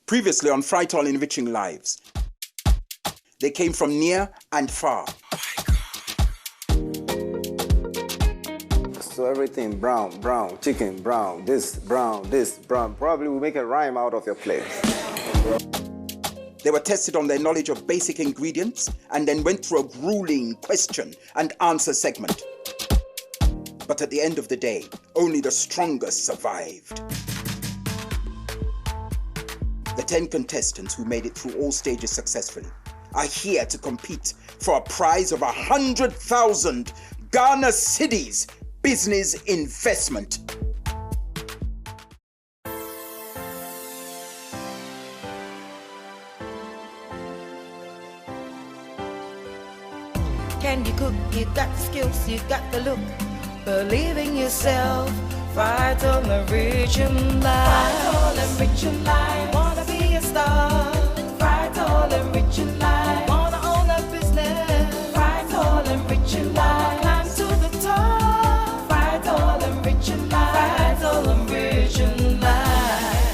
Previously on Frytol Enriching Lives. They came from near and far. So everything brown, chicken, brown, this, brown. Probably will make a rhyme out of your plate. They were tested on their knowledge of basic ingredients and then went through a grueling question and answer segment. But at the end of the day, only the strongest survived. The 10 contestants who made it through all stages successfully are here to compete for a prize of 100,000 Ghana cedis business investment. Can you cook? You got the skills, you got the look. Believe in yourself. Frytol Enriching life. Frytol Enriching life. Wanna be a star. Frytol Enriching life. Wanna own a business. Frytol Enriching life. Climb to the top. Frytol Enriching life. Frytol Enriching life.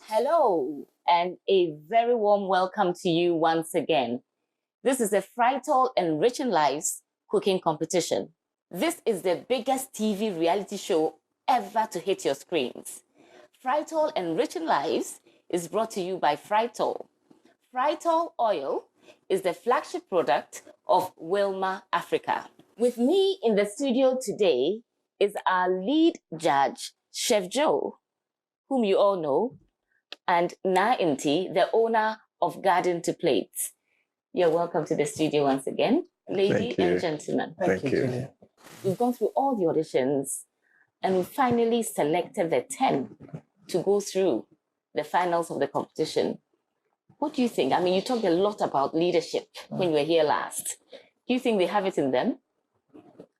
Hello, and a very warm welcome to you once again. This is the Frytol Enriching Lives cooking competition. This is the biggest TV reality show ever to hit your screens. Frytol Enriching Lives is brought to you by Frytol. Frytol oil is the flagship product of Wilma Africa. With me in the studio today is our lead judge, Chef Joe, whom you all know, and Na Inti, the owner of Garden to Plates. You're welcome to the studio once again, ladies and gentlemen. Thank you. We've gone through all the auditions and we finally selected the 10 to go through the finals of the competition. What do you think? I mean, you talked a lot about leadership when you were here last. Do you think they have it in them?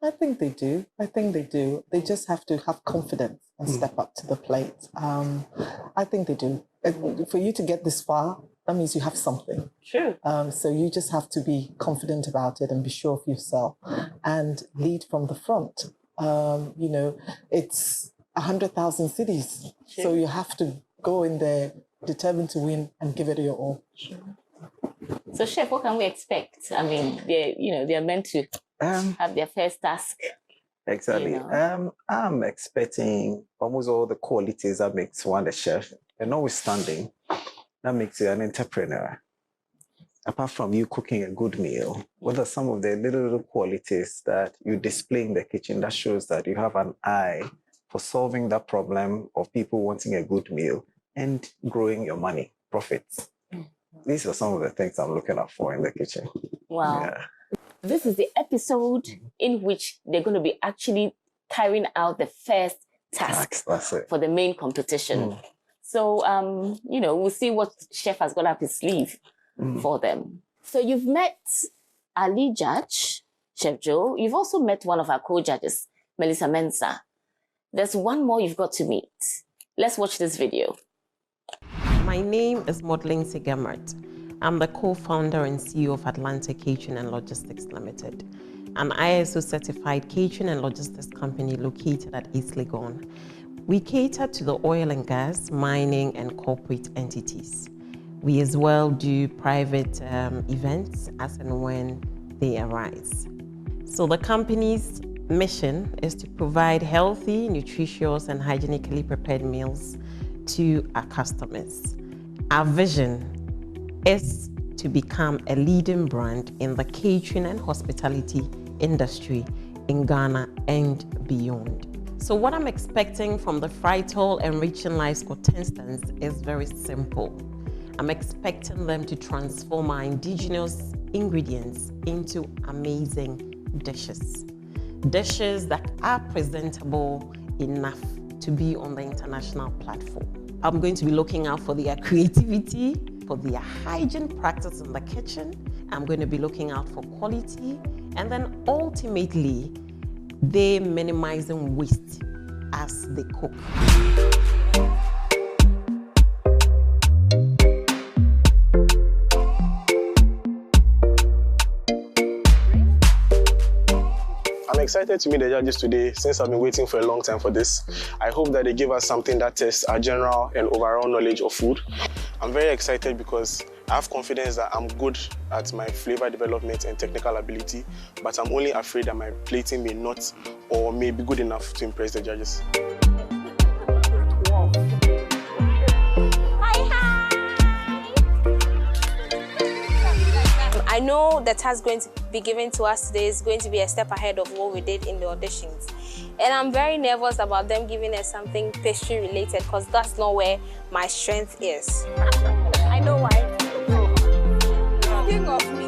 I think they do. They just have to have confidence and step up to the plate. I think they do. For you to get this far, that means you have something. True. So you just have to be confident about it and be sure of yourself and lead from the front. It's 100,000 cedis. Sure. So you have to go in there determined to win and give it your all. Sure. So, Chef, what can we expect? I mean, they're meant to have their first task. Exactly. I'm expecting almost all the qualities that makes one a chef, and notwithstanding, that makes you an entrepreneur. Apart from you cooking a good meal, what are some of the little qualities that you display in the kitchen that shows that you have an eye for solving that problem of people wanting a good meal and growing your money, profits? These are some of the things I'm looking out for in the kitchen. Wow. Yeah. This is the episode in which they're going to be actually carrying out the first task That's it. for the main competition. So, we'll see what Chef has got up his sleeve for them. So you've met our lead judge, Chef Joe. You've also met one of our co-judges, Melissa Mensah. There's one more you've got to meet. Let's watch this video. My name is Maudlin Sigamart. I'm the co-founder and CEO of Atlantic Catering and Logistics Limited, an ISO certified catering and logistics company located at East Legon. We cater to the oil and gas, mining and corporate entities. We as well do private events as and when they arise. So the company's mission is to provide healthy, nutritious and hygienically prepared meals to our customers. Our vision is to become a leading brand in the catering and hospitality industry in Ghana and beyond. So what I'm expecting from the Frytol Enriching Lives contestants is very simple. I'm expecting them to transform our indigenous ingredients into amazing dishes. Dishes that are presentable enough to be on the international platform. I'm going to be looking out for their creativity, for their hygiene practice in the kitchen. I'm going to be looking out for quality, and then ultimately, they minimizing waste as they cook. I'm excited to meet the judges today since I've been waiting for a long time for this. I hope that they give us something that tests our general and overall knowledge of food. I'm very excited because I have confidence that I'm good at my flavor development and technical ability, but I'm only afraid that my plating may not or may be good enough to impress the judges. I know the task going to be given to us today is going to be a step ahead of what we did in the auditions. And I'm very nervous about them giving us something pastry related because that's not where my strength is. I know why. Think of me.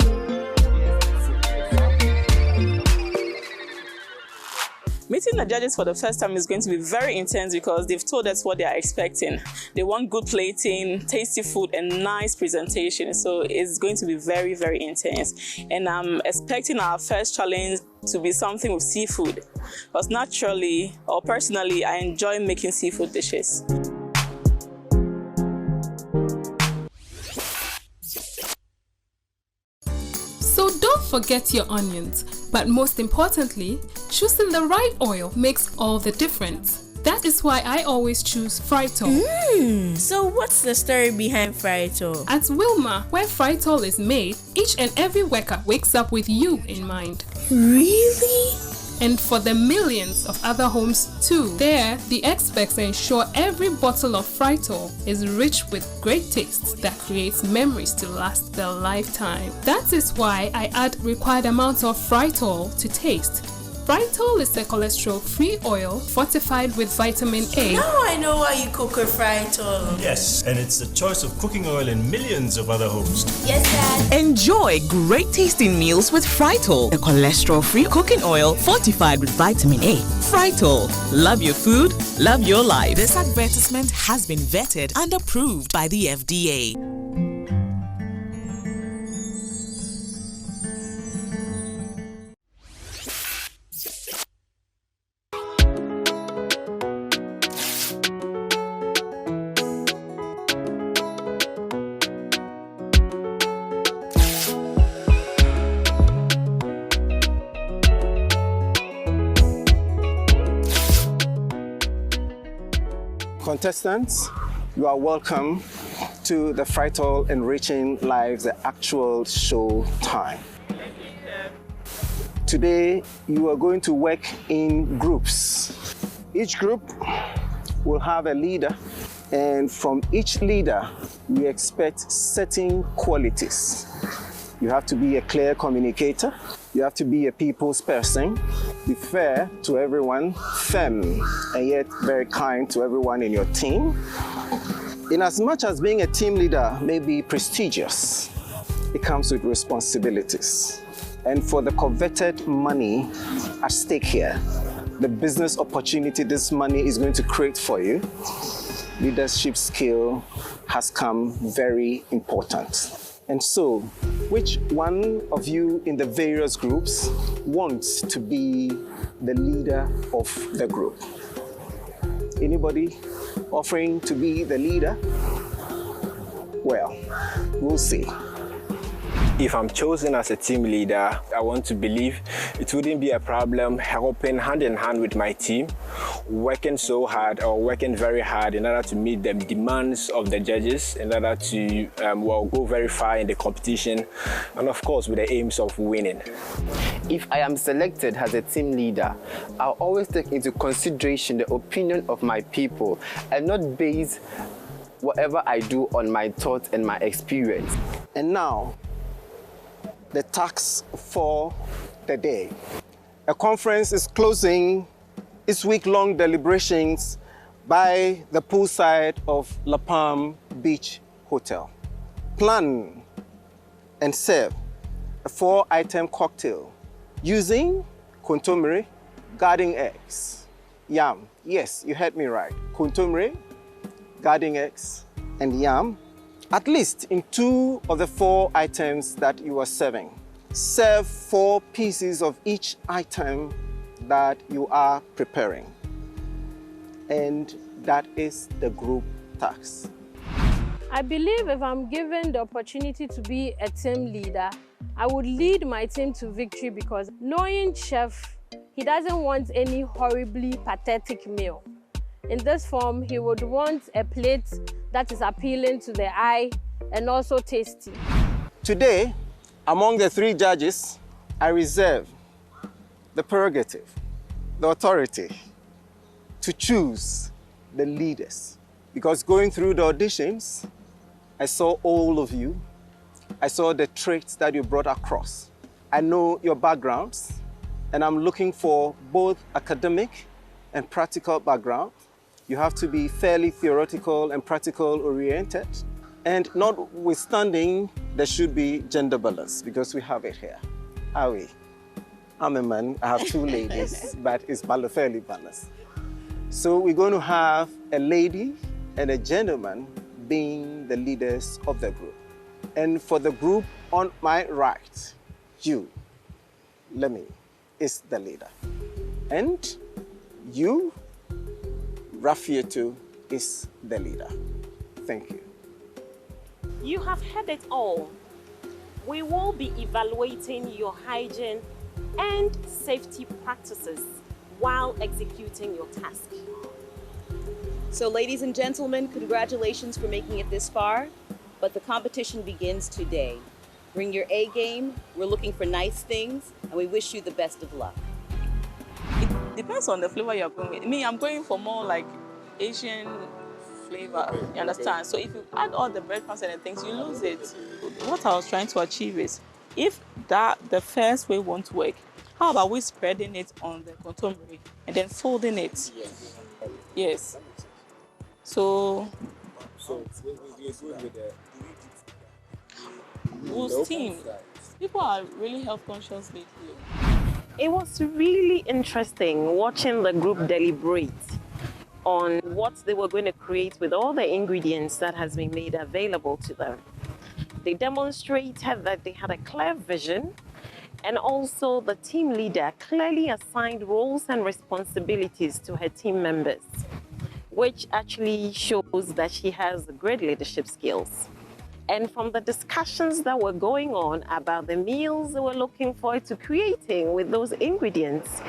Meeting the judges for the first time is going to be very intense because they've told us what they are expecting. They want good plating, tasty food, and nice presentation. So it's going to be very, very intense. And I'm expecting our first challenge to be something with seafood. Because naturally, or personally, I enjoy making seafood dishes. So don't forget your onions, but most importantly, choosing the right oil makes all the difference. That is why I always choose Frytol. So what's the story behind Frytol? At Wilma, where Frytol is made, each and every worker wakes up with you in mind. Really? And for the millions of other homes too. There, the experts ensure every bottle of Frytol is rich with great taste that creates memories to last a lifetime. That is why I add required amounts of Frytol to taste. Frytol is a cholesterol-free oil fortified with vitamin A. Now I know why you cook with Frytol. Yes, and it's the choice of cooking oil in millions of other homes. Yes, Dad. Enjoy great tasting meals with Frytol, a cholesterol-free cooking oil fortified with vitamin A. Frytol, love your food, love your life. This advertisement has been vetted and approved by the FDA. Contestants, you are welcome to the Frytol Enriching Live, the actual show time. Today, you are going to work in groups. Each group will have a leader, and from each leader, we expect certain qualities. You have to be a clear communicator. You have to be a people's person, be fair to everyone, firm, and yet very kind to everyone in your team. In as much as being a team leader may be prestigious, it comes with responsibilities. And for the coveted money at stake here, the business opportunity this money is going to create for you, leadership skill has come very important. And so, which one of you in the various groups wants to be the leader of the group? Anybody offering to be the leader? Well, we'll see. If I'm chosen as a team leader, I want to believe it wouldn't be a problem helping hand in hand with my team, working so hard or working very hard in order to meet the demands of the judges, in order to go very far in the competition, and of course with the aims of winning. If I am selected as a team leader, I'll always take into consideration the opinion of my people and not base whatever I do on my thoughts and my experience. And now, the task for the day. A conference is closing its week-long deliberations by the poolside of La Palm Beach Hotel. Plan and serve a 4-item cocktail using contomere, garden eggs, yam. Yes, you heard me right. Contomere, garden eggs, and yam. At least in 2 of the 4 items that you are serving. Serve 4 pieces of each item that you are preparing. And that is the group task. I believe if I'm given the opportunity to be a team leader, I would lead my team to victory because knowing Chef, he doesn't want any horribly pathetic meal. In this form, he would want a plate that is appealing to the eye and also tasty. Today, among the 3 judges, I reserve the prerogative, the authority to choose the leaders. Because going through the auditions, I saw all of you. I saw the traits that you brought across. I know your backgrounds, and I'm looking for both academic and practical background. You have to be fairly theoretical and practical oriented. And notwithstanding, there should be gender balance because we have it here. Are we? I'm a man, I have 2 ladies, but it's fairly balanced. So we're going to have a lady and a gentleman being the leaders of the group. And for the group on my right, you, Lemmy, is the leader. And you, Rafietu, is the leader. Thank you. You have heard it all. We will be evaluating your hygiene and safety practices while executing your task. So ladies and gentlemen, congratulations for making it this far, but the competition begins today. Bring your A game, we're looking for nice things, and we wish you the best of luck. It depends on the flavor you're going with. Me, I'm going for more like Asian flavor, you understand? So if you add all the breadcrumbs and the things, you lose it. What I was trying to achieve is, if the first way won't work, how about we spreading it on the contemporary and then folding it? Yes. So we're good with the we'll steam. People are really health conscious lately. It was really interesting watching the group deliberate on what they were going to create with all the ingredients that has been made available to them. They demonstrated that they had a clear vision, and also the team leader clearly assigned roles and responsibilities to her team members, which actually shows that she has great leadership skills. And from the discussions that were going on about the meals they were looking forward to creating with those ingredients,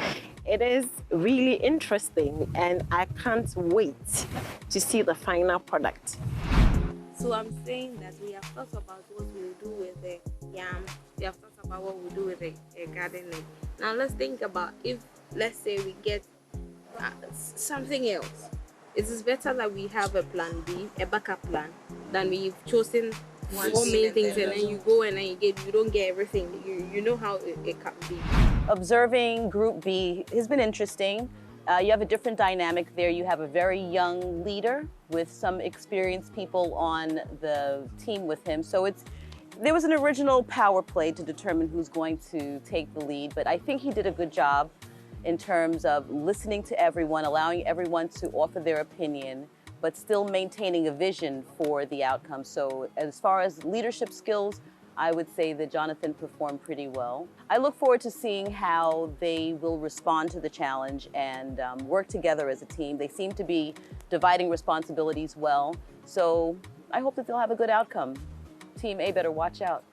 it is really interesting, and I can't wait to see the final product. So I'm saying that we have thought about what we'll do with the yam, we have thought about what we'll do with the garden egg. Now let's think about if, let's say, we get something else. It is better that we have a plan B, a backup plan, than we've chosen 4 main things and then you go and then you don't get everything. You know how it can be. Observing Group B has been interesting. You have a different dynamic there. You have a very young leader with some experienced people on the team with him. So there was an original power play to determine who's going to take the lead, but I think he did a good job in terms of listening to everyone, allowing everyone to offer their opinion, but still maintaining a vision for the outcome. So as far as leadership skills, I would say that Jonathan performed pretty well. I look forward to seeing how they will respond to the challenge and work together as a team. They seem to be dividing responsibilities well. So I hope that they'll have a good outcome. Team A better watch out.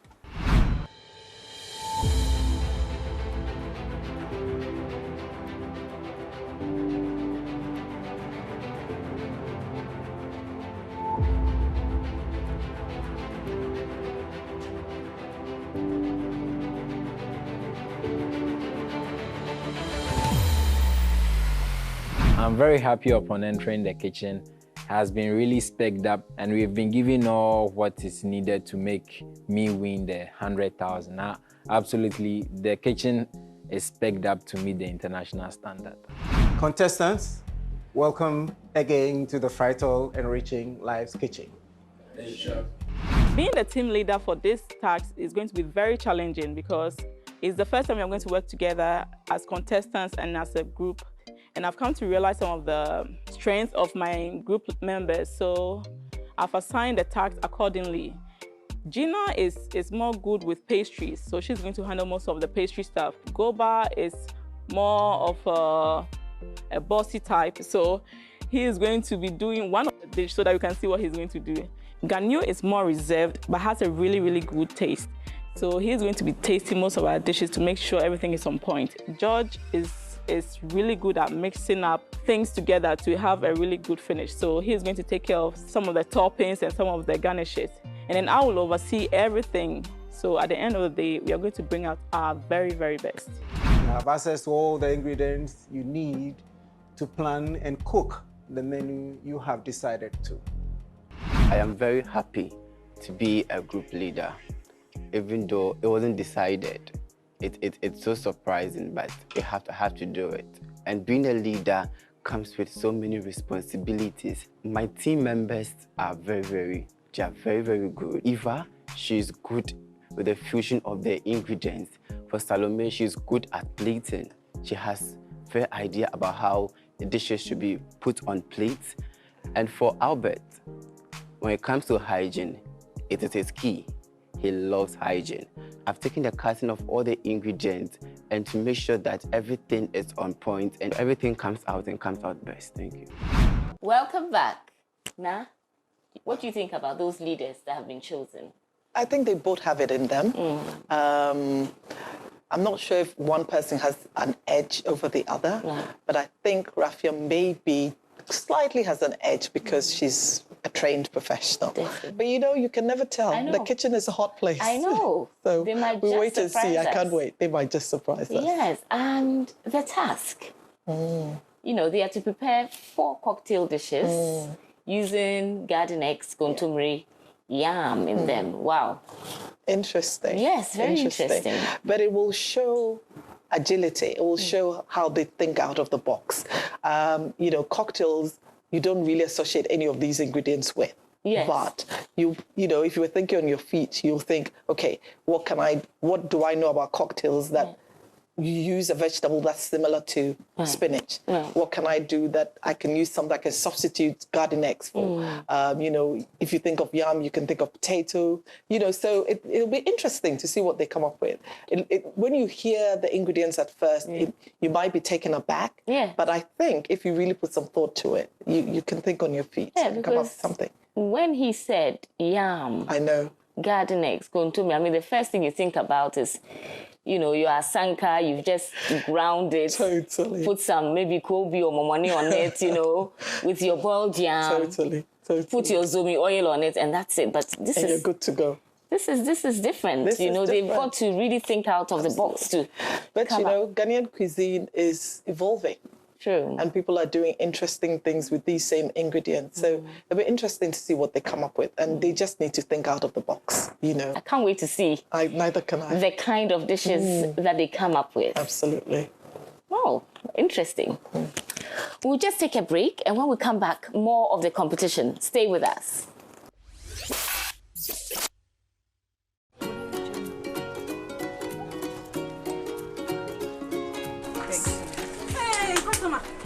I'm very happy upon entering the kitchen. Has been really specced up, and we've been given all what is needed to make me win the 100,000. Now, absolutely, the kitchen is specced up to meet the international standard. Contestants, welcome again to the Frytol Enriching Lives Kitchen. Being the team leader for this task is going to be very challenging because it's the first time we're going to work together as contestants and as a group. And I've come to realize some of the strengths of my group members, so I've assigned the tasks accordingly. Gina is more good with pastries, so she's going to handle most of the pastry stuff. Goba is more of a bossy type, so he is going to be doing one of the dishes so that you can see what he's going to do. Ganyu is more reserved, but has a really, really good taste. So he's going to be tasting most of our dishes to make sure everything is on point. George is is really good at mixing up things together to have a really good finish. So he's going to take care of some of the toppings and some of the garnishes. And then I will oversee everything. So at the end of the day, we are going to bring out our very, very best. You have access to all the ingredients you need to plan and cook the menu you have decided to. I am very happy to be a group leader, even though it wasn't decided. It's so surprising, but I have to do it. And being a leader comes with so many responsibilities. My team members are very good. Eva, she's good with the fusion of the ingredients. For Salome, she's good at plating. She has a fair idea about how the dishes should be put on plates. And for Albert, when it comes to hygiene, it is his key. He loves hygiene. I've taken the cutting of all the ingredients and to make sure that everything is on point and everything comes out best. Thank you. Welcome back. Now, what do you think about those leaders that have been chosen? I think they both have it in them. I'm not sure if one person has an edge over the other, but I think Rafia maybe slightly has an edge because she's a trained professional. Definitely. But you know, you can never tell. The kitchen is a hot place. I know. So they might we just wait and see. us. I can't wait. They might just surprise us. Yes, and the task. You know, they are to prepare 4 cocktail dishes using garden eggs, kontomire, yam in them. Wow. Interesting. Yes, very interesting. But it will show agility. It will show how they think out of the box. You know, cocktails, you don't really associate any of these ingredients with. Yes. But you know, if you were thinking on your feet, you'll think, okay, what do I know about cocktails that you use a vegetable that's similar to spinach? What can I do that I can use something that can substitute garden eggs for? You know, if you think of yam, you can think of potato. You know, so it'll be interesting to see what they come up with. When you hear the ingredients at first, you might be taken aback. But I think if you really put some thought to it, you can think on your feet and come up with something. When he said yam, I know, garden eggs, kontomire, I mean, the first thing you think about is, you know, your asanka, you've just ground it. Totally. Put some maybe kobe or momoni on it, you know, with your boiled yam. Totally. Put your zumi oil on it and that's it. But this and you're good to go. This is different. They've got to really think out of the box too. But you know, Ghanaian cuisine is evolving. True. And people are doing interesting things with these same ingredients. So it'll be interesting to see what they come up with. And they just need to think out of the box, you know. I can't wait to see. Neither can I. The kind of dishes that they come up with. Absolutely. Oh, interesting. We'll just take a break. And when we come back, more of the competition. Stay with us.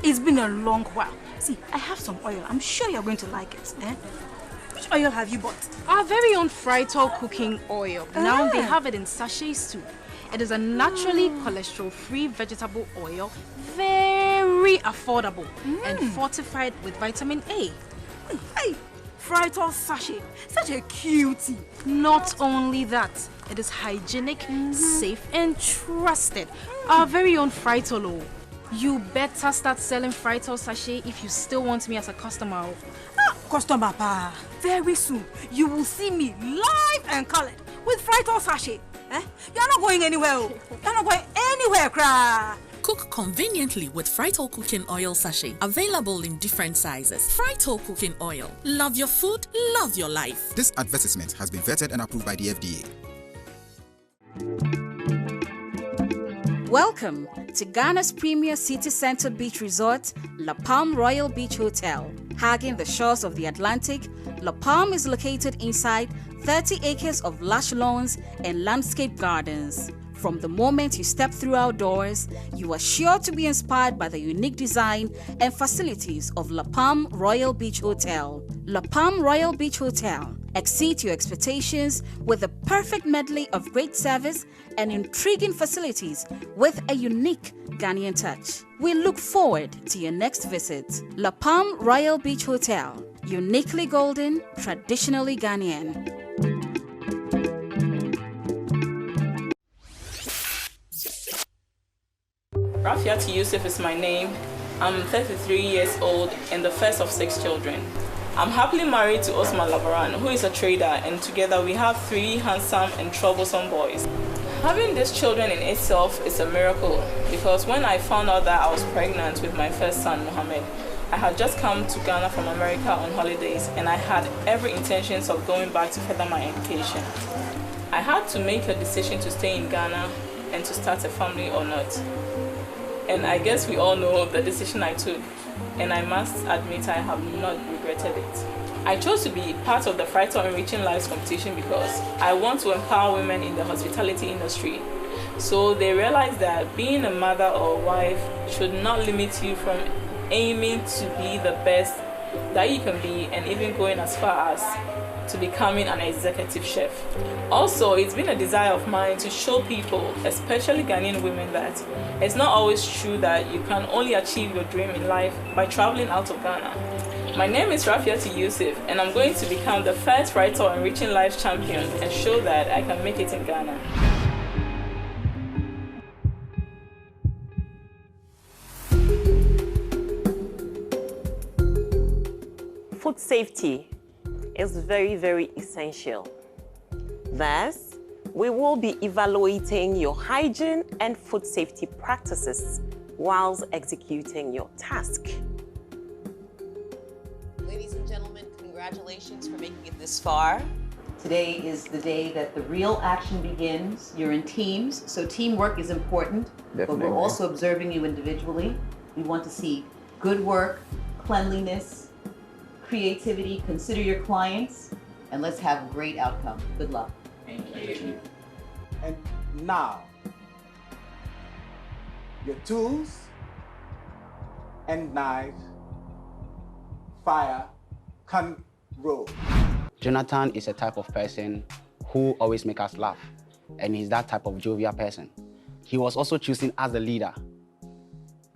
It's been a long while. See, I have some oil. I'm sure you're going to like it. Which oil have you bought? Our very own Frytol cooking oil. Now they have it in sachets too. It is a naturally cholesterol-free vegetable oil, very affordable and fortified with vitamin A. Hey, Frytol sachet, such a cutie. Not only that, it is hygienic, safe and trusted. Our very own Frytol. You better start selling Frytol sachet if you still want me as a customer. Customer pa. Very soon, you will see me live and colored with Frytol sachet. You're not going anywhere. You're not going anywhere, cry. Cook conveniently with Frytol cooking oil sachet. Available in different sizes. Frytol cooking oil. Love your food, love your life. This advertisement has been vetted and approved by the FDA. Welcome to Ghana's premier city center beach resort, La Palm Royal Beach Hotel. Hugging the shores of the Atlantic, La Palm is located inside 30 acres of lush lawns and landscape gardens. From the moment you step through our doors, you are sure to be inspired by the unique design and facilities of La Palm Royal Beach Hotel. La Palm Royal Beach Hotel. Exceed your expectations with the perfect medley of great service and intriguing facilities with a unique Ghanaian touch. We look forward to your next visit. La Palm Royal Beach Hotel. Uniquely golden, traditionally Ghanaian. Rafiat Yusuf is my name. I'm 33 years old and the first of 6 children. I'm happily married to Osman Labaran, who is a trader, and together we have 3 handsome and troublesome boys. Having these children in itself is a miracle, because when I found out that I was pregnant with my first son, Mohammed, I had just come to Ghana from America on holidays, and I had every intentions of going back to further my education. I had to make a decision to stay in Ghana and to start a family or not. And I guess we all know the decision I took, and I must admit I have not regretted it. I chose to be part of the Frytol Enriching Lives competition because I want to empower women in the hospitality industry. So they realize that being a mother or a wife should not limit you from aiming to be the best that you can be, and even going as far as to becoming an executive chef. Also, it's been a desire of mine to show people, especially Ghanaian women, that it's not always true that you can only achieve your dream in life by traveling out of Ghana. My name is Rafiat Yusuf, and I'm going to become the first Frytol Enriching Lives champion and show that I can make it in Ghana. Food safety is very, very essential. Thus, we will be evaluating your hygiene and food safety practices whilst executing your task. Ladies and gentlemen, congratulations for making it this far. Today is the day that the real action begins. You're in teams, so teamwork is important, but we're also observing you individually. We want to see good work, cleanliness, creativity, consider your clients, and let's have a great outcome. Good luck. Thank you. And now, your tools and knife, fire, can roll. Jonathan is a type of person who always makes us laugh, and he's that type of jovial person. He was also chosen as the leader.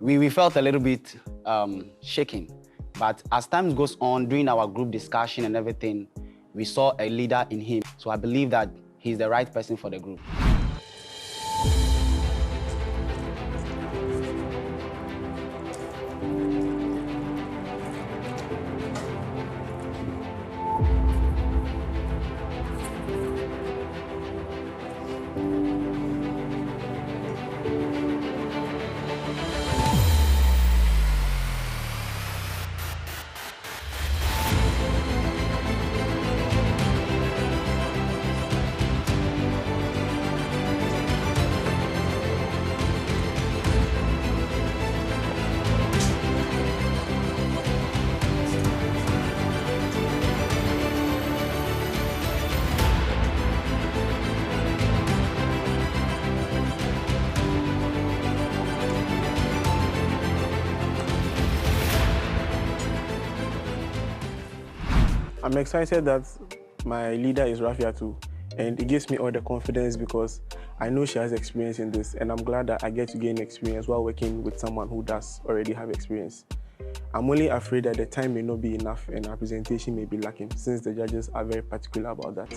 We felt a little bit shaken. But as time goes on, during our group discussion and everything, we saw a leader in him. So I believe that he's the right person for the group. I'm excited that my leader is Rafiat too, and it gives me all the confidence because I know she has experience in this, and I'm glad that I get to gain experience while working with someone who does already have experience. I'm only afraid that the time may not be enough and our presentation may be lacking, since the judges are very particular about that.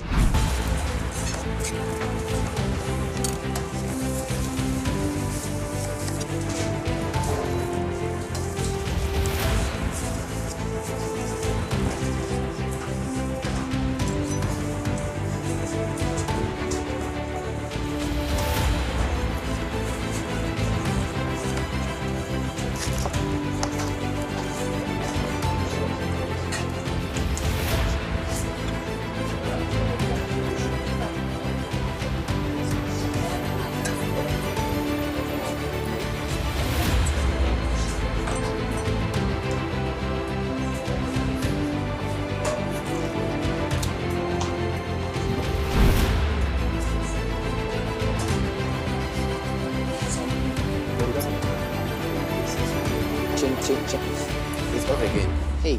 It's off again. Hey.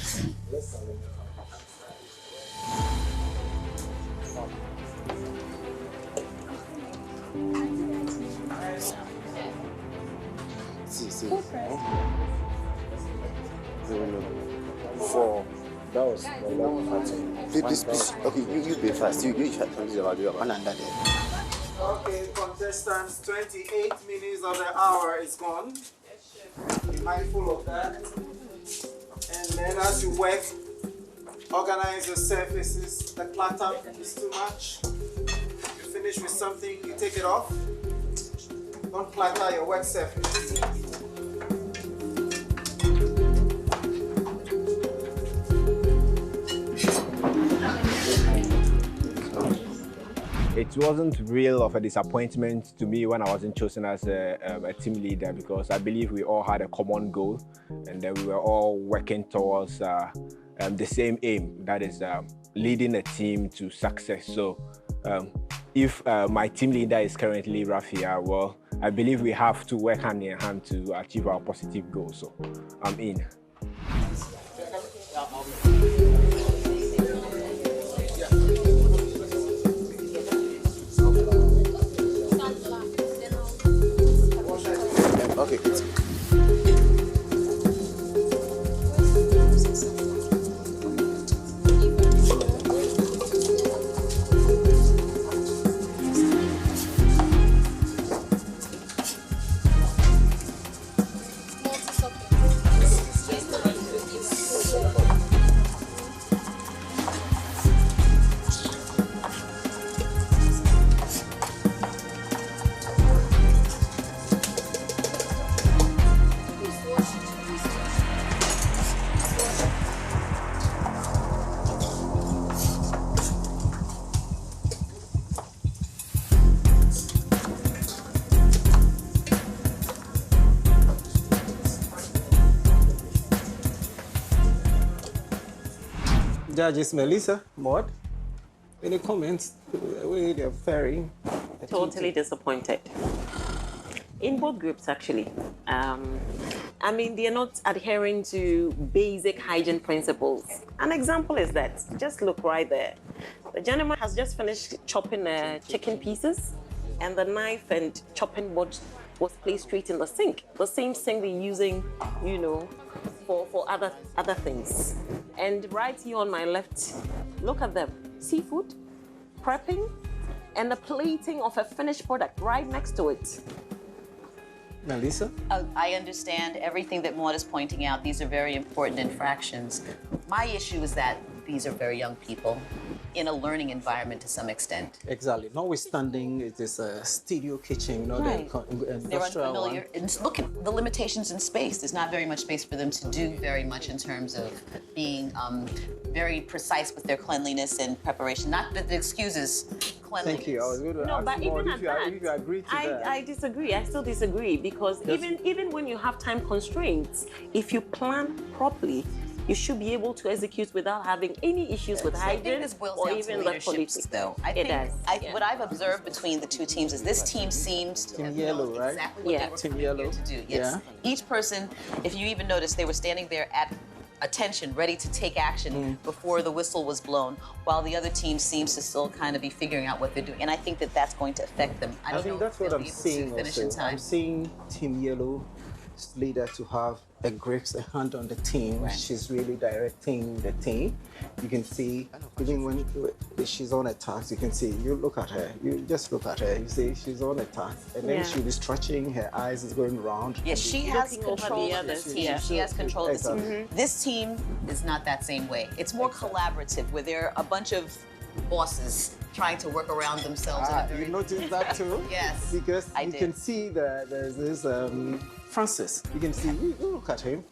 See. Four. That was please. Okay, you be fast. You try to do one under there. Okay, contestants, 28 minutes of the hour is gone. Be mindful of that. And then as you work, organize your surfaces. The clutter is too much. You finish with something, you take it off. Don't clutter your work surface. It wasn't real of a disappointment to me when I wasn't chosen as a team leader, because I believe we all had a common goal and then we were all working towards the same aim, that is leading a team to success. So if my team leader is currently Rafia, well, I believe we have to work hand in hand to achieve our positive goals. So I'm in. Okay. Judges Melissa, Maud, any comments? The way they're faring? Totally disappointed. In both groups, actually. I mean, they're not adhering to basic hygiene principles. An example is that, just look right there. The gentleman has just finished chopping chicken pieces, and the knife and chopping board was placed straight in the sink. The same sink they're using, you know, for other things. And right here on my left, look at them. Seafood, prepping, and the plating of a finished product right next to it. Melissa? I understand everything that Maud is pointing out. These are very important infractions. My issue is that these are very young people in a learning environment to some extent. Exactly. Notwithstanding, it is a studio kitchen, not Right. an They're industrial unfamiliar. one. And look at the limitations in space. There's not very much space for them to do very much in terms of being very precise with their cleanliness and preparation. Not that the excuses cleanliness. Thank you. I was going to No, ask but Maud even if at you, that, if you agree to that. I disagree. I still disagree, because even when you have time constraints, if you plan properly, you should be able to execute without having any issues with I think hygiene this boils or down even to the leadership, quality. though. I It think does. what I've observed between the two teams is this team seems to Team have Yellow, known right? exactly what they were Team coming Yellow. here to do. Yes. Yeah. Each person, if you even notice, they were standing there at attention, ready to take action before the whistle was blown, while the other team seems to still kind of be figuring out what they're doing. And I think that that's going to affect them. I don't think know that's if what they'll I'm be able seeing to finish in also. time. I'm seeing Team Yellow's leader to have a grip, a hand on the team. Right. She's really directing the team. You can see, even when she's on a task, you can see, you look at her, you just look at her, you see she's on a task. And then she'll be stretching, her eyes is going round. Yes, she has control of others. this team. Yeah. She has control of this team. Exactly. This team is not that same way. It's more collaborative, where there are a bunch of bosses trying to work around themselves. in a very... You noticed that too? Yes, Because I you did. can see that there's this Francis. You can see, you look at him.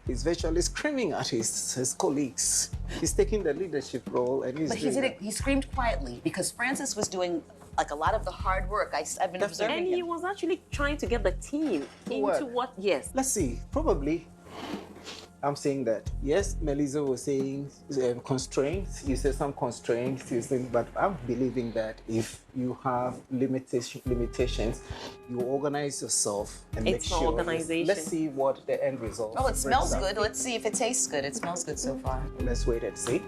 He's virtually screaming at his colleagues. He's taking the leadership role and he's But doing that. he screamed quietly because Francis was doing like a lot of the hard work. I've been observing And him. he was actually trying to get the team into what? Yes. Let's see, probably I'm saying that, yes, Melissa was saying constraints, you said some constraints, you said, but I'm believing that if you have limitations, you organize yourself and make It's sure. organization. Let's see what the end result Oh, it smells brings out. good. Let's see if it tastes good. It smells good so far. Let's wait and see.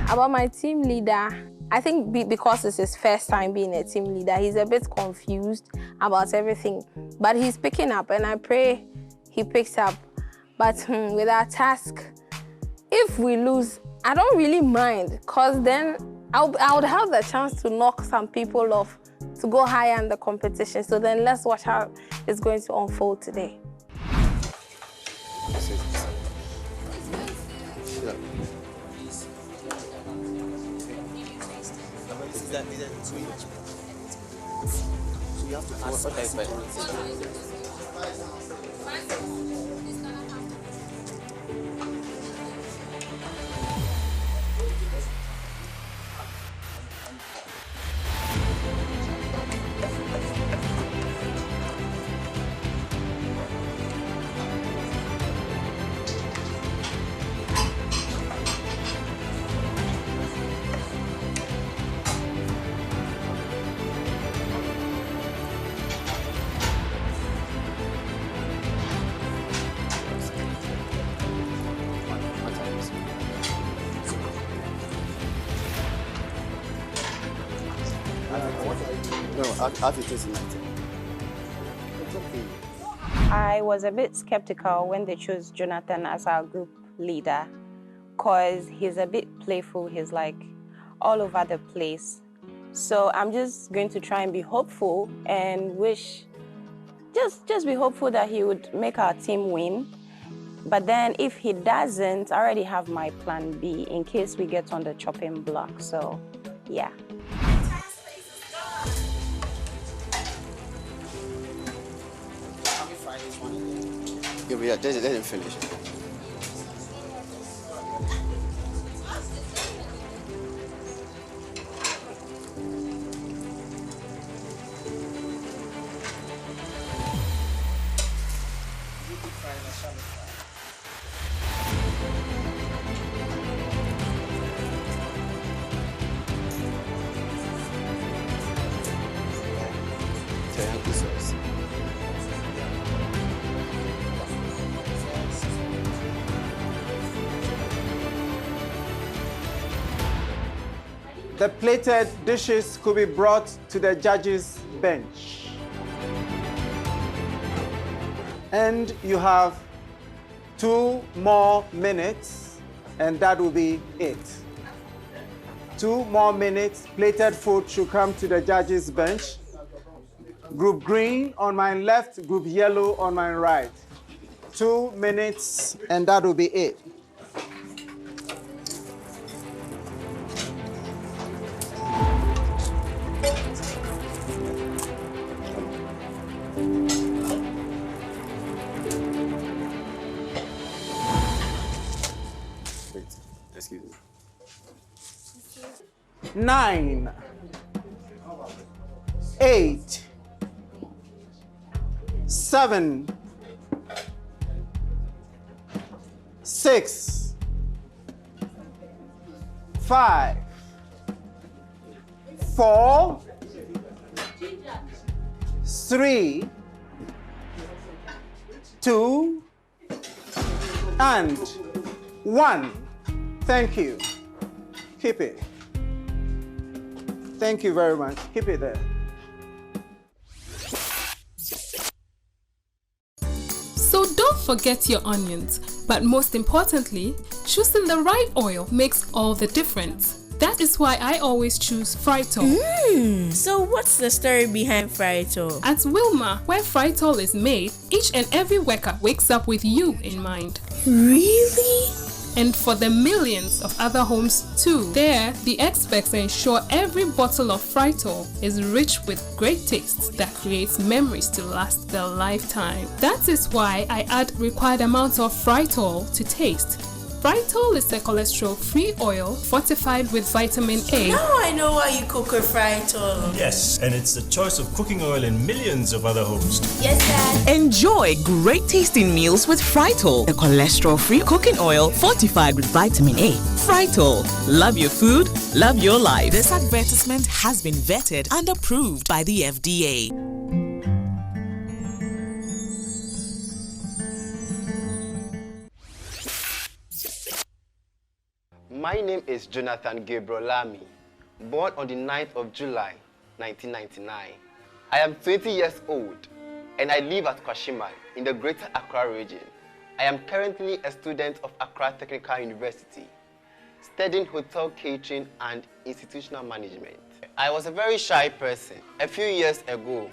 About my team leader, I think because it's his first time being a team leader, he's a bit confused about everything. But he's picking up, and I pray he picks up. But with our task, if we lose, I don't really mind, because then I would have the chance to knock some people off to go higher in the competition. So then let's watch how it's going to unfold today. You have to as it is in my team. I was a bit skeptical when they chose Jonathan as our group leader, because he's a bit playful. He's like all over the place. So I'm just going to try and be hopeful and just be hopeful that he would make our team win. But then if he doesn't, I already have my plan B in case we get on the chopping block. So yeah. Yeah, let him finish. The plated dishes could be brought to the judges' bench. And you have 2 more minutes, and that will be it. 2 more minutes, plated food should come to the judges' bench. Group green on my left, group yellow on my right. 2 minutes, and that will be it. Excuse me. 9, 8, 7, 6, 5, 4, 3, 2, and 1. Thank you. Keep it. Thank you very much. Keep it there. So don't forget your onions, but most importantly, choosing the right oil makes all the difference. That is why I always choose Frytol. So what's the story behind Frytol? At Wilma, where Frytol is made, each and every worker wakes up with you in mind. Really? And for the millions of other homes too. There, the experts ensure every bottle of Frytol is rich with great taste that creates memories to last a lifetime. That is why I add required amount of Frytol to taste. Frytol is a cholesterol-free oil fortified with vitamin A. Now I know why you cook with Frytol. Yes, and it's the choice of cooking oil in millions of other homes. Yes, Dad. Enjoy great tasting meals with Frytol, a cholesterol-free cooking oil fortified with vitamin A. Frytol, love your food, love your life. This advertisement has been vetted and approved by the FDA. My name is Jonathan Gabriel Lamy, born on the 9th of July, 1999. I am 20 years old and I live at Kwashima in the Greater Accra region. I am currently a student of Accra Technical University, studying hotel catering and institutional management. I was a very shy person a few years ago,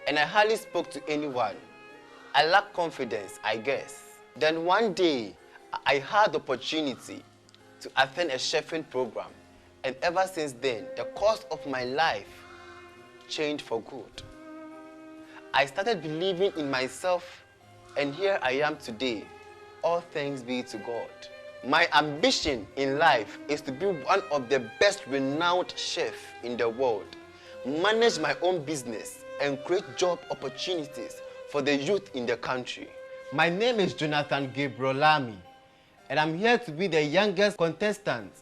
and I hardly spoke to anyone. I lacked confidence, I guess. Then one day, I had the opportunity to attend a chefing program, and ever since then, the course of my life changed for good. I started believing in myself, and here I am today. All thanks be to God. My ambition in life is to be one of the best renowned chefs in the world, manage my own business, and create job opportunities for the youth in the country. My name is Jonathan Gabrielami, and I'm here to be the youngest contestant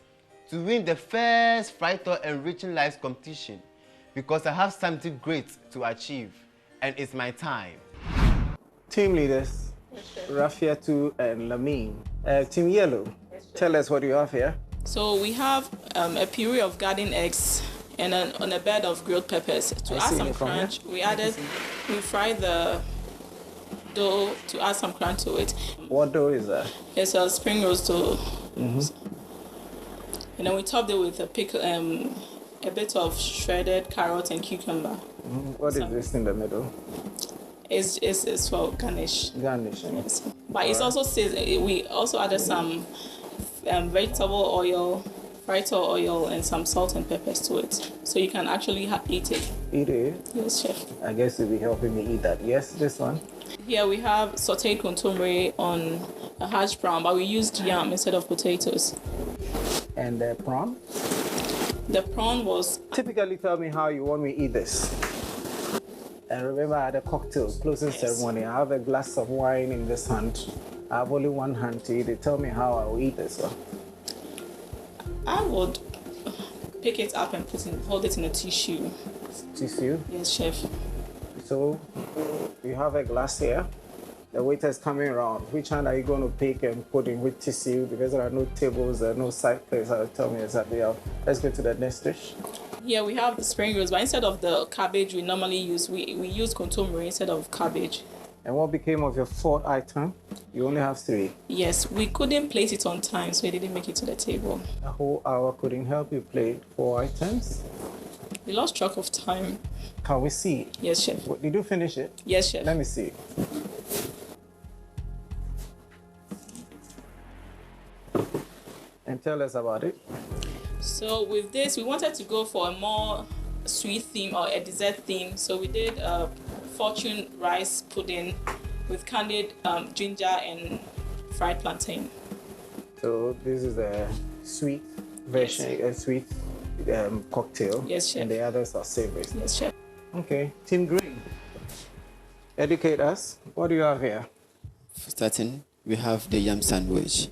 to win the first Frytol Enriching Lives competition because I have something great to achieve, and it's my time. Team leaders, Rafiatu and Lamine. Team Yellow, tell us what you have here. So we have a puree of garden eggs and on a bed of grilled peppers. To add some crunch, we fried the dough to add some crunch to it. What dough is that? It's a spring rolls dough. And then we topped it with a bit of shredded carrot and cucumber. What is this in the middle? It's for garnish. Garnish. Yes. But it also says we also added some vegetable oil, Frytol oil, and some salt and peppers to it, so you can actually eat it. Eat it? Yes, chef. I guess you'll be helping me eat that. Yes, this one. Here we have sautéed contomere on a hash brown, but we used yam instead of potatoes. And the prawn? The prawn was... Typically tell me how you want me to eat this. And remember, I had a cocktail closing ceremony. I have a glass of wine in this hand. I have only one hand to eat it. Tell me how I will eat this one. I would pick it up and hold it in a tissue. Tissue? Yes, chef. So, you have a glass here. The waiter is coming around. Which hand are you going to pick and put in which tissue? Because there are no tables, there are no side plates. Tell me exactly how. Let's go to the next dish. Here we have the spring rolls, but instead of the cabbage we normally use, we use contomere instead of cabbage. And what became of your fourth item? You only have 3. Yes, we couldn't plate it on time, so it didn't make it to the table. A whole hour couldn't help you plate 4 items? We lost track of time. Can we see? Yes, chef. Did you finish it? Yes, chef. Let me see. And tell us about it. So with this, we wanted to go for a more sweet theme or a dessert theme. So we did a fortune rice pudding with candied ginger and fried plantain. So this is a sweet version, a sweet cocktail. Yes, chef. And the others are savory. Yes, chef. Okay. Team Green, educate us. What do you have here? For starting, we have the yam sandwich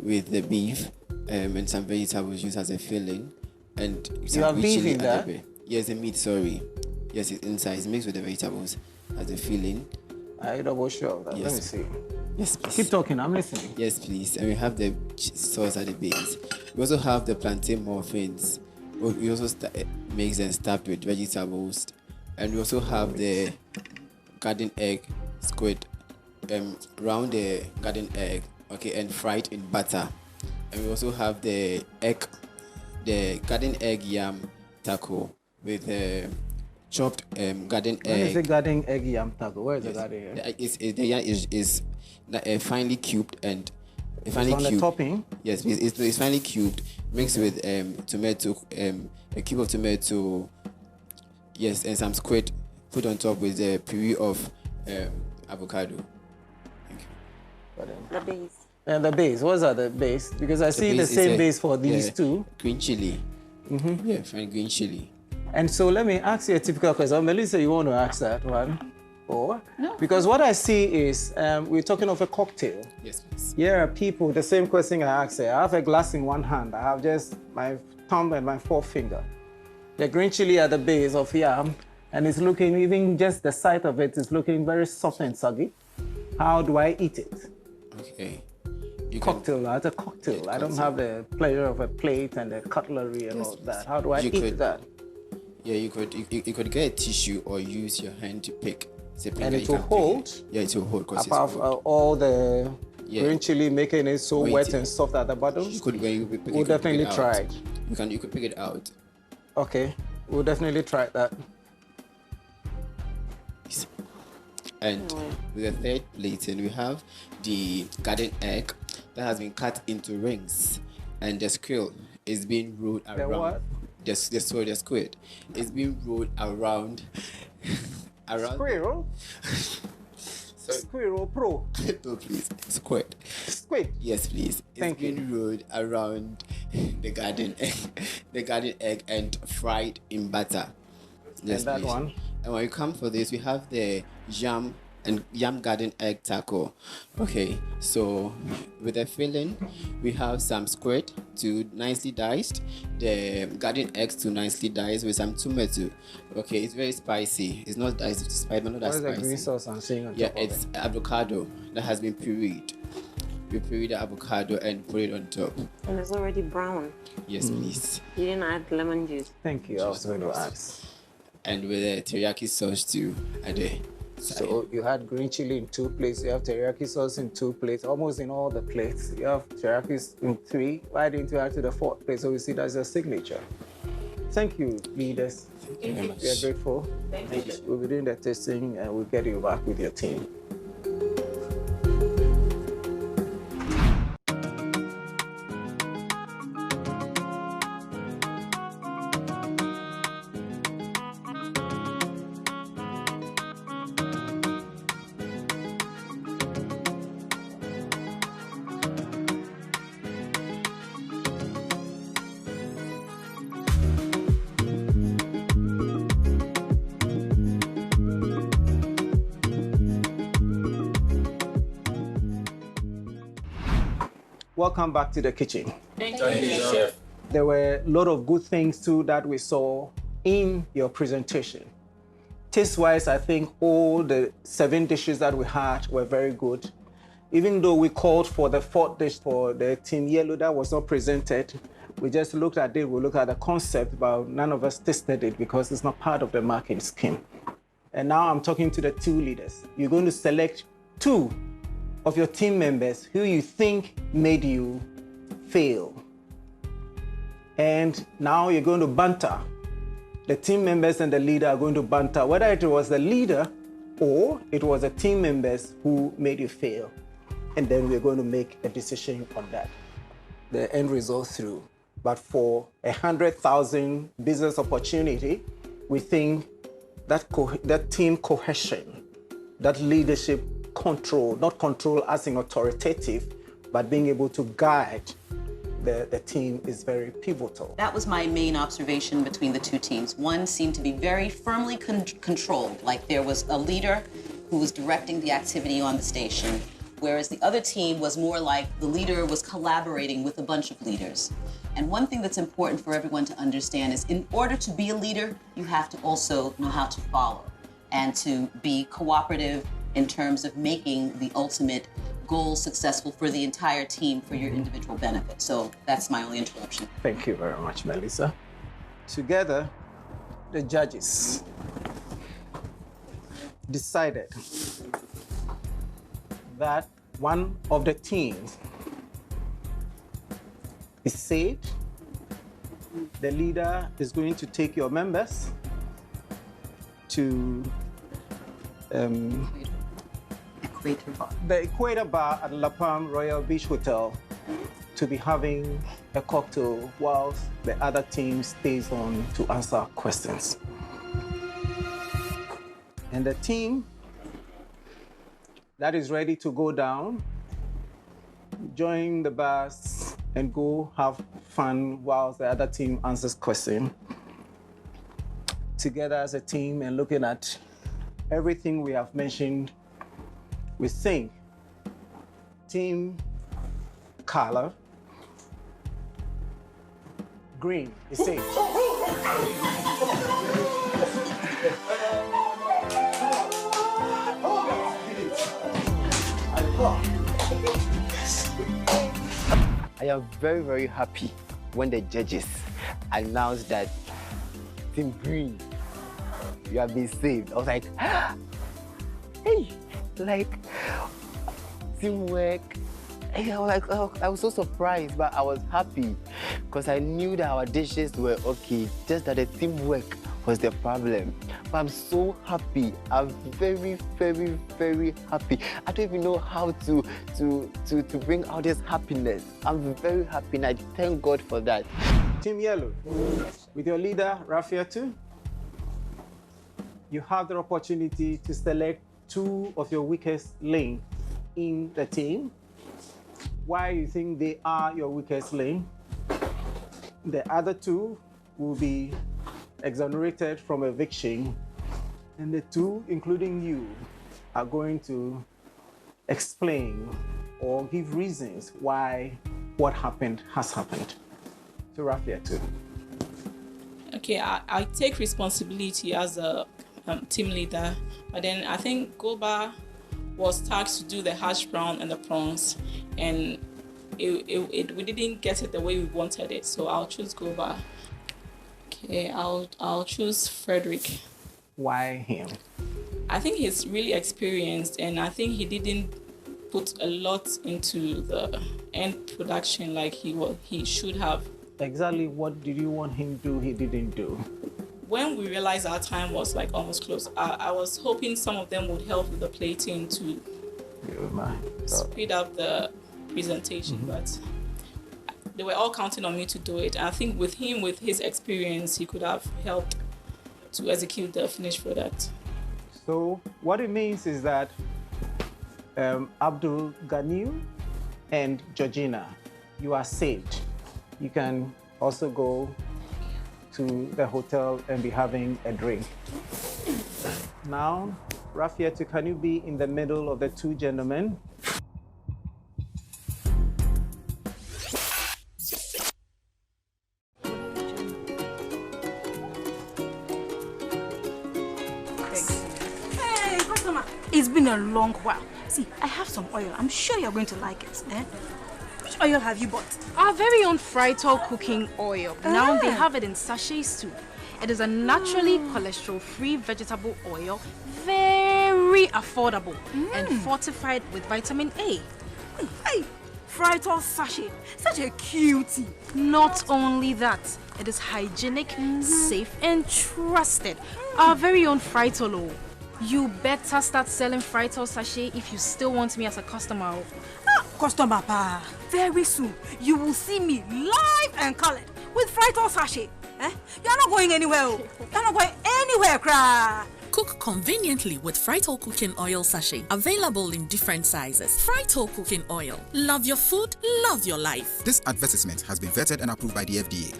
with the beef and some vegetables used as a filling. And you have beef in that? Yes, the meat, sorry. Yes, it's inside. It's mixed with the vegetables as a filling. Are you double sure of that? Yes. Let me see. Yes, please. Keep talking, I'm listening. Yes, please. And we have the sauce at the base. We also have the plantain muffins. We also mix and stuffed with vegetables. And we also have the garden egg squid, round the garden egg, okay, and fried in butter. And we also have the garden egg yam taco with chopped garden egg. When you say garden egg yam taco, where is the garden egg? The yam is finely cubed and finely on the topping? Yes, it's finely cubed, mixed with tomato, a cube of tomato, yes, and some squid put on top with a puree of avocado. Thank you. The base. And the base, what's that, the base? Because I see the same base for these two. Green chili. Yeah, fine green chili. And so let me ask you a typical question. Melissa, you want to ask that one? Or? No. Because what I see is we're talking of a cocktail. Yes, please. Here are people, the same question I asked her. I have a glass in one hand. I have just my thumb and my forefinger. The green chili at the base of yam, and it's looking, even just the sight of it is looking very soft and soggy. How do I eat it? Okay. Cocktail, as a cocktail. I don't have the pleasure of a plate and the cutlery and all that. How do I eat that? Yeah, you could get a tissue or use your hand to pick. And it will hold? Yeah, it will hold. Apart from all the green chili, making it so When wet and soft at the bottom. We'll definitely try it. You could pick it out. Okay, we'll definitely try that. And with the third plating, we have the garden egg that has been cut into rings, and the squirrel is being rolled around. The what? The squid is being rolled around. Squirrel? Squirrel Pro. No, please. Squid. Squid? Yes, please. It's being rolled around the garden egg and fried in butter. Yes, And that please. one? And when you come for this, we have the yam garden egg taco. Okay, so with the filling, we have some squid to nicely diced, the garden eggs to nicely diced with some tomato. Okay, it's very spicy. It's not diced with spice, but not that What is spicy. the green sauce I'm seeing on Yeah, top of it's it? avocado that has been pureed. We puree the avocado and put it on top. And it's already brown. Yes, please. You didn't add lemon juice. Thank you. I was going to ask. And with the teriyaki sauce too at the side. So you had green chili in 2 plates, you have teriyaki sauce in 2 plates, almost in all the plates. You have teriyaki in 3. Why didn't you add to the 4th plate? So we see that's your signature. Thank you, leaders. Thank you very much. We are grateful. Thank you. We'll be doing the testing and we'll get you back with your team. Welcome back to the kitchen. Thank you, Chef. There were a lot of good things too that we saw in your presentation. Taste-wise, I think all the 7 dishes that we had were very good. Even though we called for the 4th dish for the Team Yellow that was not presented, we just looked at it, we looked at the concept, but none of us tasted it because it's not part of the marketing scheme. And now I'm talking to the 2 leaders. You're going to select 2 of your team members who you think made you fail. And now you're going to banter. The team members and the leader are going to banter whether it was the leader or it was the team members who made you fail. And then we're going to make a decision on that. The end result through. But for 100,000 business opportunity, we think that team cohesion, that leadership control, not control as in authoritative, but being able to guide the team is very pivotal. That was my main observation between the 2 teams. One seemed to be very firmly controlled, like there was a leader who was directing the activity on the station, whereas the other team was more like the leader was collaborating with a bunch of leaders. And one thing that's important for everyone to understand is in order to be a leader, you have to also know how to follow and to be cooperative in terms of making the ultimate goal successful for the entire team for your individual benefit. So that's my only interruption. Thank you very much, Melissa. Together, the judges decided that one of the teams is saved. The leader is going to take your members to the Equator Bar at La Palm Royal Beach Hotel to be having a cocktail whilst the other team stays on to answer questions. And the team that is ready to go down, join the bus and go have fun whilst the other team answers questions. Together as a team and looking at everything we have mentioned, we think team color, green is safe. I am very, very happy when the judges announced that Team Green, you have been saved. I was like, hey, like teamwork, And I was so surprised, but I was happy because I knew that our dishes were okay, just that the teamwork was the problem. But I'm so happy. I'm very, very, very happy. I don't even know how to bring out this happiness. I'm very happy and I thank God for that. Team Yellow, with your leader, Rafiatu, you have the opportunity to select 2 of your weakest link in the team. Why you think they are your weakest link? The other 2 will be exonerated from eviction, and the 2, including you, are going to explain or give reasons why what happened has happened. So Rafiatu. Okay, I take responsibility as a team leader, but then I think Goba was tasked to do the hash brown and the prawns, and we didn't get it the way we wanted it, so I'll choose Goba. Okay, I'll choose Frederick. Why him? I think he's really experienced, and I think he didn't put a lot into the end production like he should have. Exactly what did you want him to do he didn't do? When we realized our time was like almost close, I was hoping some of them would help with the plating to speed up the presentation, but they were all counting on me to do it. And I think with him, with his experience, he could have helped to execute the finished product. So what it means is that Abdul Ganiu and Georgina, you are saved. You can also go to the hotel and be having a drink. Now, Rafiatu, can you be in the middle of the 2 gentlemen? Hey, customer. It's been a long while. See, I have some oil. I'm sure you're going to like it. Which oil have you bought? Our very own Frytol cooking oil. Now they have it in sachets too. It is a naturally cholesterol-free vegetable oil, very affordable and fortified with vitamin A. Hey, Frytol sachet, such a cutie. Not only that, it is hygienic, safe and trusted. Our very own Frytol. You better start selling Frytol sachet if you still want me as a customer. Customer pa. Very soon, you will see me live and colored with Frytol sachet. You're not going anywhere. You're not going anywhere, cry. Cook conveniently with Frytol cooking oil sachet. Available in different sizes. Frytol cooking oil. Love your food, love your life. This advertisement has been vetted and approved by the FDA.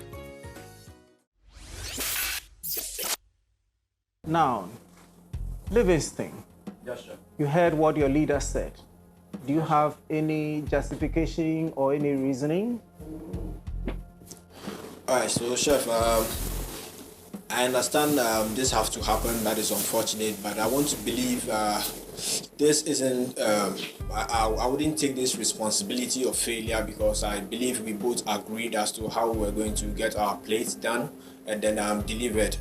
Now, Livingston, Yes, sir. you heard what your leader said. Do you have any justification or any reasoning? All right, so Chef, I understand this has to happen. That is unfortunate, but I want to believe this isn't. I wouldn't take this responsibility of failure because I believe we both agreed as to how we're going to get our plates done and then delivered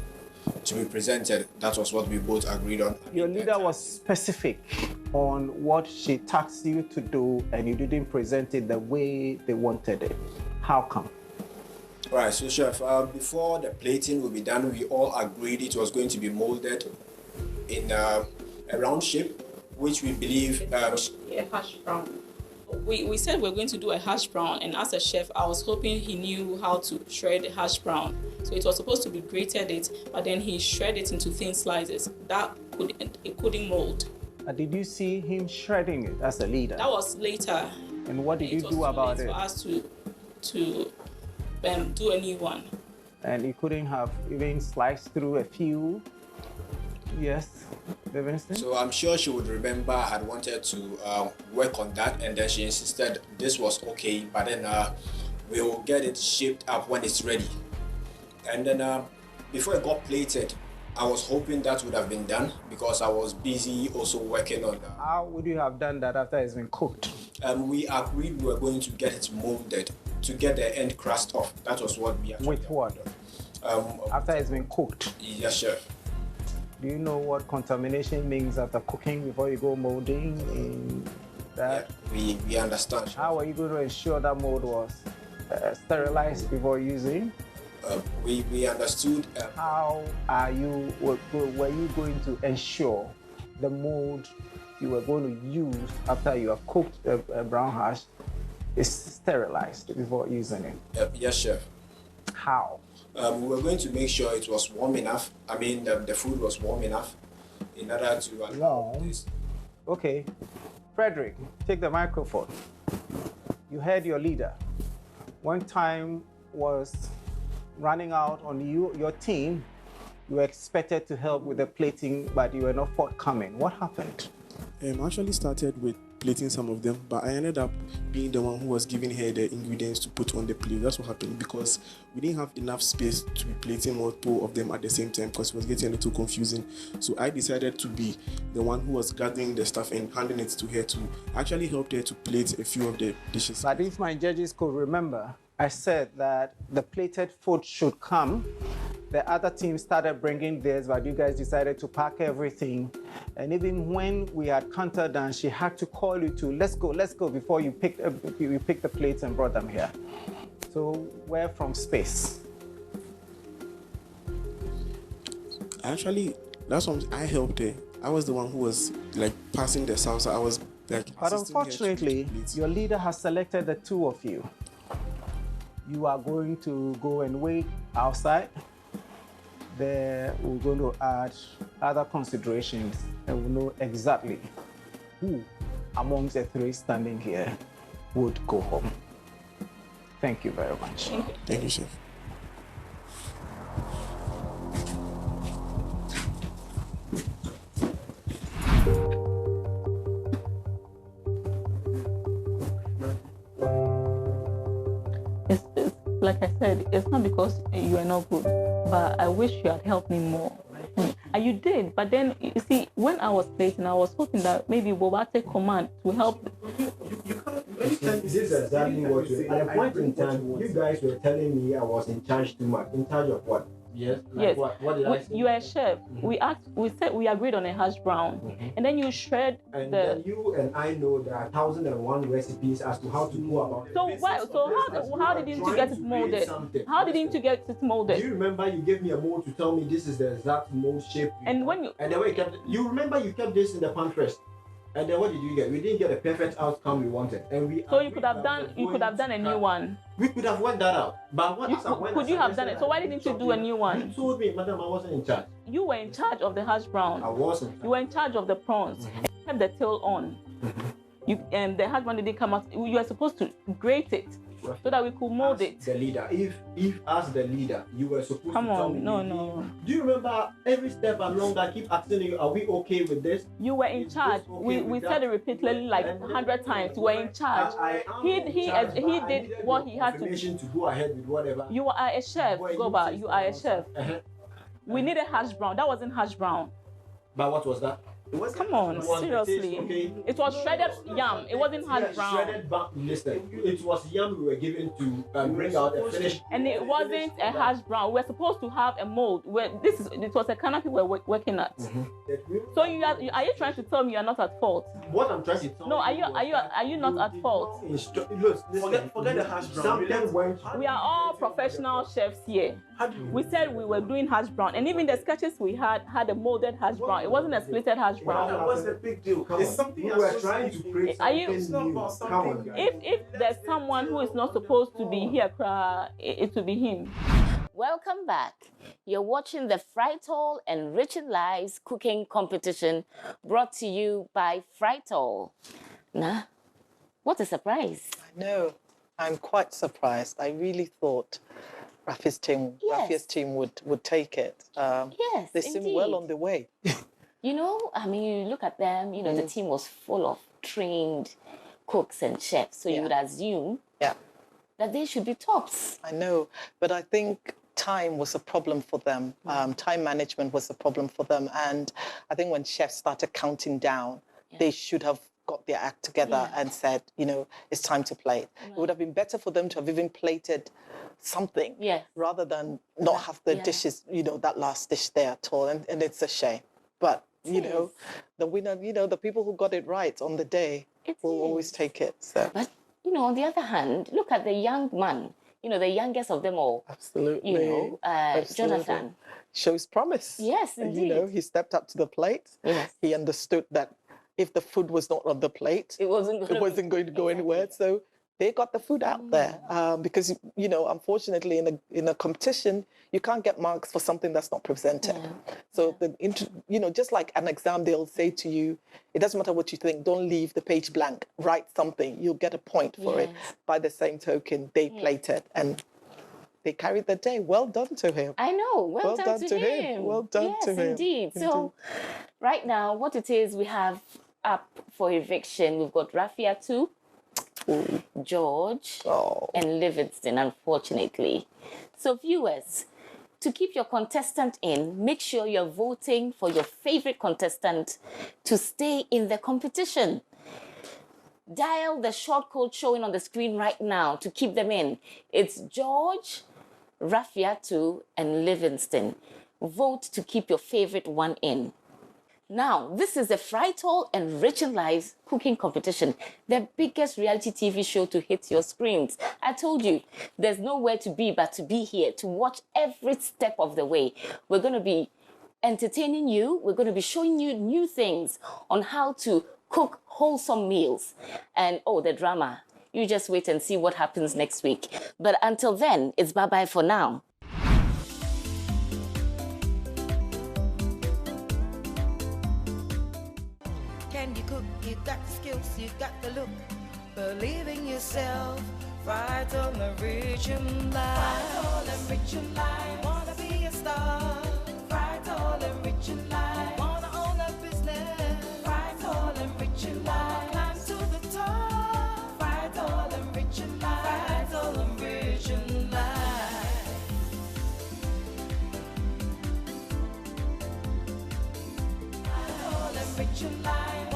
to be presented. That was what we both agreed on. Your leader was specific on what she tasked you to do, and you didn't present it the way they wanted it. How come? Right, so Chef, before the plating will be done, we all agreed it was going to be molded in a round shape, which we believe... a hash brown. We said we're going to do a hash brown, and as a chef, I was hoping he knew how to shred the hash brown. So it was supposed to be grated it, but then he shredded it into thin slices. It couldn't mold. Did you see him shredding it as a leader? That was later. And what did you do about it? For us to do a new one. And you couldn't have even sliced through a few? Yes, Livingston? So I'm sure she would remember I had wanted to work on that, and then she insisted this was okay, but then we will get it shaped up when it's ready. And then before it got plated, I was hoping that would have been done because I was busy also working on that. How would you have done that after it's been cooked? We agreed we were going to get it molded to get the end crust off. That was what we actually With what? After it's been cooked? Yes, Chef. Do you know what contamination means after cooking before you go molding in that? We understand. How are you going to ensure that mold was sterilized before using? We understood. How were you going to ensure the mold you were going to use after you have cooked a brown hash is sterilized before using it? Yes, chef. How? We were going to make sure it was warm enough. I mean, the food was warm enough in order to allow this. Okay. Frederick, take the microphone. You heard your leader. When time was running out on your team, you were expected to help with the plating, but you were not forthcoming. What happened? I actually started with plating some of them, but I ended up being the one who was giving her the ingredients to put on the plate. That's what happened, because we didn't have enough space to be plating multiple of them at the same time, because it was getting a little confusing. So I decided to be the one who was gathering the stuff and handing it to her to actually help her to plate a few of the dishes. But if my judges could remember, I said that the plated food should come. The other team started bringing theirs, but you guys decided to pack everything. And even when we had counted down, she had to call you to, let's go, before you picked the plates and brought them here. So where from space? Actually, that's what I helped her. I was the one who was like passing the salsa. I was like. But unfortunately, your leader has selected the two of you. You are going to go and wait outside. There, we're going to add other considerations and we'll know exactly who amongst the three standing here would go home. Thank you very much. Thank you, Chef. Like I said, it's not because you are not good, but I wish you had helped me more. And you did, but then, you see, when I was plating, I was hoping that maybe Boba take command to help. This is exactly what you... At a point in time, you guys were telling me I was in charge too much. In charge of what? Yes. Like Yes. What did I say? You are a chef. We said we agreed on a hash brown, and then you shred And the. then you and I know there are 1,001 recipes as to how to go about it. So why? So how didn't you get it molded? How didn't you get it molded? Do you remember you gave me a mold to tell me this is the exact mold shape? And when you and then you kept, you remember you kept this in the pan first, and then what did you get? We didn't get a perfect outcome we wanted, and we. So you could have done a new one. We could have worked that out, but Could you have done it? So why didn't you do a new one? You told me, madam, I wasn't in charge. You were in charge of the hash brown. I wasn't. You were in charge of the prawns. And you kept the tail on. And the hash brown didn't come out. You were supposed to grate it so that we could mold it. The leader, if as the leader, you were supposed to tell me. No. Do you remember every step along that I keep asking you, are we okay with this? You were in charge. We said it repeatedly like 100 times. You were in charge. He did what he had to do. To go ahead with whatever. You are a chef, Goba. You are a chef. We needed hash brown. That wasn't hash brown. But what was that? Come on, seriously. It was shredded yam. It wasn't hash brown. Listen, it was yam we were given to bring out a finished. And it wasn't a hash brown. We're supposed to have a mold. It was a canopy we're working at. So are you trying to tell me you're not at fault? What I'm trying to tell you. No, are you not at fault? Forget the hash brown. We are all professional chefs here. We said we were doing hash brown, and even the sketches we had a molded hash brown. It wasn't a splitted hash brown. What's the big deal? It's something we were trying to create. Something new. Come on, guys. If there's someone who is not supposed to be here, it will be him. Welcome back. You're watching the Frytol Enriching Lives cooking competition brought to you by Frytol. Nah, what a surprise. I know. I'm quite surprised. I really thought Rafi's team would take it. Yes, they seem indeed. well on the way. You know, I mean, you look at them, the team was full of trained cooks and chefs, so you would assume that they should be tops. I know, but I think time was a problem for them. Time management was a problem for them. And I think when chefs started counting down, they should have got their act together and said, it's time to plate. It would have been better for them to have even plated something rather than not have the dishes, that last dish there at all. And it's a shame. But, the winner, the people who got it right on the day, we'll always take it. So. But, you know, on the other hand, look at the young man, you know, the youngest of them all. Absolutely. You know, Absolutely. Jonathan. Shows promise. Yes, indeed. You know, he stepped up to the plate. Yes. He understood that if the food was not on the plate, it wasn't going to go anywhere. So they got the food out there because, you know, unfortunately in a competition, you can't get marks for something that's not presented. So, you know, just like an exam, they'll say to you, it doesn't matter what you think, don't leave the page blank, write something, you'll get a point for it. By the same token, they plated and they carried the day. Well done to him. I know. Well done to him. Well done to him. Yes, indeed. So right now, what it is, we have up for eviction, we've got Rafiatu, George, and Livingston, unfortunately. So viewers, to keep your contestant in, make sure you're voting for your favorite contestant to stay in the competition. Dial the short code showing on the screen right now to keep them in. It's George, Rafiatu, and Livingston. Vote to keep your favorite one in. Now, this is the Frytol Enriching Lives cooking competition, the biggest reality TV show to hit your screens. I told you, there's nowhere to be but to be here to watch every step of the way. We're going to be entertaining you. We're going to be showing you new things on how to cook wholesome meals. And, oh, the drama. You just wait and see what happens next week. But until then, it's bye-bye for now. Can you cook? You got the skills, you got the look. Believe in yourself. Frytol Enriching life. Frytol Enriching life. Wanna be a star? Frytol Enriching life. Wanna own a business? Frytol Enriching life. Climb to the top. Frytol Enriching life. Frytol Enriching life. Frytol Enriching life.